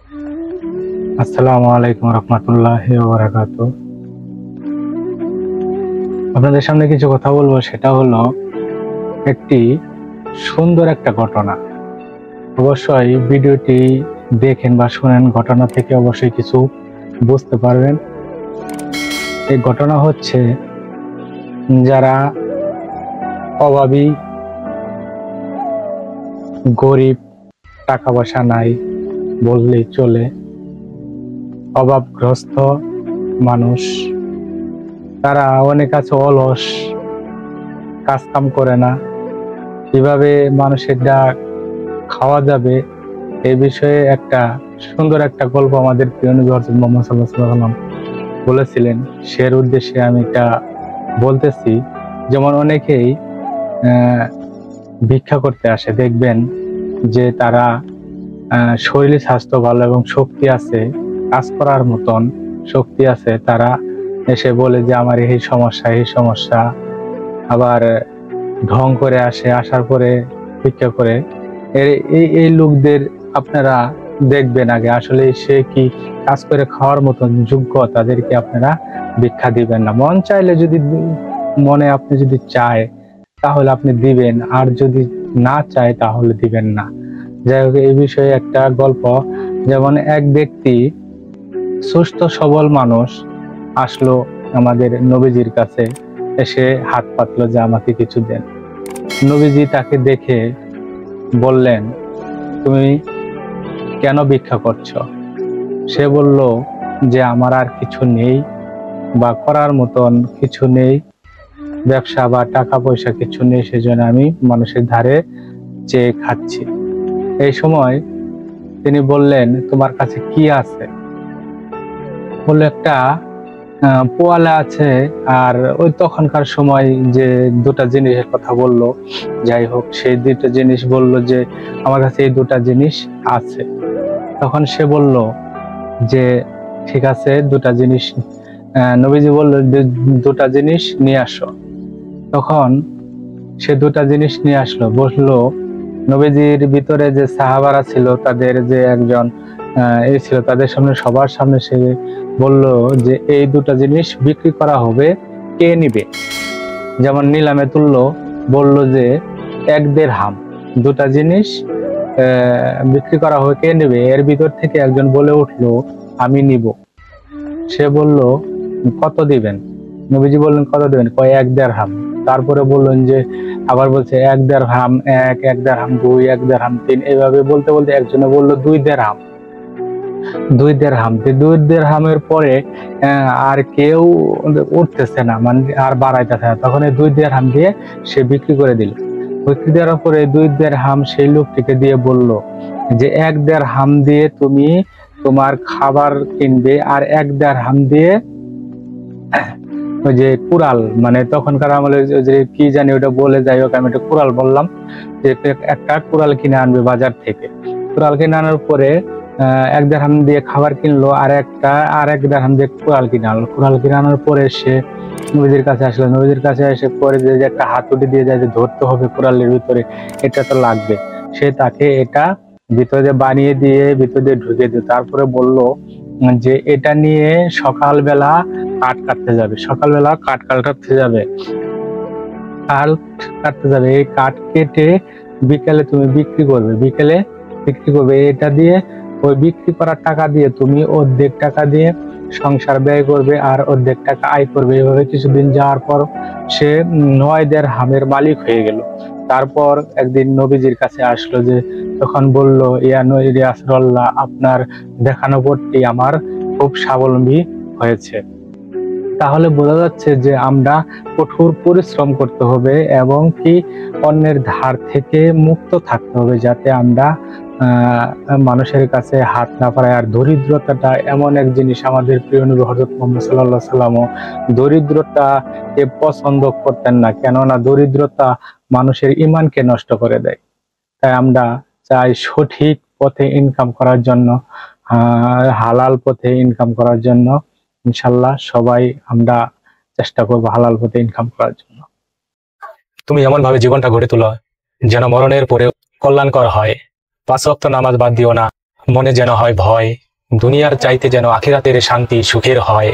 আসসালামু আলাইকুম রহমতুল্লাহি ওয়া বারাকাতুহু। আপনাদের সামনে কিছু কথা বলবো, সেটা হলো একটি সুন্দর একটা ঘটনা। অবশ্যই ভিডিওটি দেখেন বা শুনেন, ঘটনা থেকে অবশ্যই কিছু বুঝতে পারবেন। এই ঘটনা হচ্ছে, যারা অভাবী, গরিব, টাকা পয়সা নাই বললেই চলে, অভাবগ্রস্ত মানুষ, তারা অনেক আছে অলস, কাজ কাম করে না, কিভাবে মানুষের খাওয়া যাবে এই বিষয়ে একটা সুন্দর একটা গল্প আমাদের প্রিয় নবী হযরত মুহাম্মদ সাল্লাল্লাহু আলাইহি ওয়াসাল্লাম বলেছিলেন। সের উদ্দেশ্যে আমি এটা বলতেছি। যেমন অনেকেই ভিক্ষা করতে আসে, দেখবেন যে তারা শরীর স্বাস্থ্য ভালো এবং শক্তি আছে, কাজ করার মতন শক্তি আছে, তারা এসে বলে যে আমার এই সমস্যা এই সমস্যা, আবার ঢং করে আসে, আসার পরে ভিক্ষা করে। এই লোকদের আপনারা দেখবেন আগে আসলে সে কি কাজ করে খাওয়ার মতন যোগ্য, তাদেরকে আপনারা ভিক্ষা দিবেন না। মন চাইলে যদি মনে আপনি যদি চায় তাহলে আপনি দিবেন, আর যদি না চায় তাহলে দিবেন না। যাই হোক, এই বিষয়ে একটা গল্প। যেমন এক ব্যক্তি, সুস্থ সবল মানুষ, আসলো আমাদের নবীজির কাছে, এসে হাত পাতলো যে আমাকে কিছু দেন। নবীজি তাকে দেখে বললেন, তুমি কেন ভিক্ষা করছো? সে বলল যে আমার আর কিছু নেই, বা করার মতন কিছু নেই, ব্যবসা বা টাকা পয়সা কিছু নেই, সেজন্য আমি মানুষের ধারে চেয়ে খাচ্ছি। এই সময় তিনি বললেন, তোমার কাছে কি আছে? বললো, একটা পোয়ালা আছে। আর ওই তখনকার সময় যে দুটা জিনিসের কথা বললো, যাই হোক, সেই দুটা জিনিস বললো যে আমার কাছে এই দুটা জিনিস আছে। তখন সে বলল যে ঠিক আছে, দুটা জিনিস। নবীজি বললো যে দুটা জিনিস নিয়ে আসো। তখন সে দুটা জিনিস নিয়ে আসলো, বসলো। নবীজির ভিতরে যে সাহাবারা ছিল, তাদের যে একজন এই ছিল, তাদের সামনে, সবার সামনে সে বলল যে এই দুটা জিনিস বিক্রি করা হবে, কে নিবে? যেমন নিলামে তুললো, বলল যে 1 দিরহাম, দুটা জিনিস বিক্রি করা হবে, কে নেবে? এর ভিতর থেকে একজন বলে উঠলো, আমি নিব। সে বলল, কত দিবেন? নবীজি বললেন, কত দিবেন? কয় 1 দিরহাম। তারপরে বললেন যে, আবার বলছে 1 দিরহাম 1, 1 দিরহাম 2, 1 দিরহাম 3, এইভাবে বলতে বলতে একজনে বলল 2 দিরহাম। 2 দিরহাম, 2 দিরহামের পরে আর কেউ উঠতেছে না, মানে আর বাড়াইতেছে না। তখন এই 2 দিরহাম দিয়ে সে বিক্রি করে দিল। বিক্রি দেওয়ার পরে 2 দিরহাম সেই লোকটিকে দিয়ে বলল যে 1 দিরহাম দিয়ে তুমি তোমার খাবার কিনবে, আর 1 দিরহাম দিয়ে ওই যে কুড়াল, মানে তখনকার আমলে যে কি জানি ওটা বলে, যাই হোক আমি একটা কুড়াল বললাম, যে একটা কুড়াল কিনে আনবে বাজার থেকে। কুড়াল কিনে আনার পরে 1 দিরহাম দিয়ে খাবার কিনলো, আর 1 দিরহাম দিয়ে কুড়াল কিনে আনলো। কুড়াল কিনে আনার পরে সে নবীজির কাছে আসলো। নবীজির কাছে এসে পরে যে একটা হাতুড়ি দিয়ে যায়, যে ধরতে হবে কুড়ালের ভিতরে, এটা তো লাগবে। সে তাকে এটা ভিতরে বানিয়ে দিয়ে ভিতরে দিয়ে ঢুকিয়ে দিল। তারপরে বলল যে এটা নিয়ে সকালবেলা কাঠ কাটতে যাবে, সকালবেলা কাঠ কাটতে যাবে, কাঠ কাটতে যাবে। এই কাঠ কেটে বিকেলে তুমি বিক্রি করবে, বিকেলে বিক্রি করবে। এটা দিয়ে, ওই বিক্রি করার টাকা দিয়ে তুমি অর্ধেক টাকা দিয়ে সংসার ব্যয় করবে, আর অর্ধেক টাকা আয় করবে। এভাবে কিছুদিন যাওয়ার পর সে 9 দিরহামের মালিক হয়ে গেল। তারপর একদিন নবীজির কাছে আসলো, যে তখন বলল, ইয়া রাসূলুল্লাহ, আপনার দেখানো পথটি আমার খুব স্বাবলম্বী হয়েছে। তাহলে বোঝা যাচ্ছে যে আমরা কঠোর পরিশ্রম করতে হবে, এবং কি অন্যের ধার থেকে মুক্ত থাকতে হবে, যাতে আমরা মানুষের কাছে হাত না পাড়াই। আর দরিদ্রতাটা এমন এক জিনিস, আমাদের প্রিয় নবী হযরত মুহাম্মদ সাল্লাল্লাহু আলাইহি ওয়াসাল্লাম দরিদ্রতাকে পছন্দ করতেন না, কেননা দরিদ্রতা মানুষের ঈমানকে নষ্ট করে দেয়। তাই আমরা চাই সঠিক পথে ইনকাম করার জন্য, হালাল পথে ইনকাম করার জন্য। ইনশাল্লাহ সবাই আমরা চেষ্টা করবো হালাল পথে ইনকাম করার জন্য। তুমি এমন ভাবে জীবনটা গড়ে তোলো যেন মরণের পরে কল্যাণকর হয়। 5 ওয়াক্ত নামাজ বাদ দিও না, মনে যেন হয় ভয়, দুনিয়ার চাইতে যেন আখিরাতের শান্তি সুখের হয়।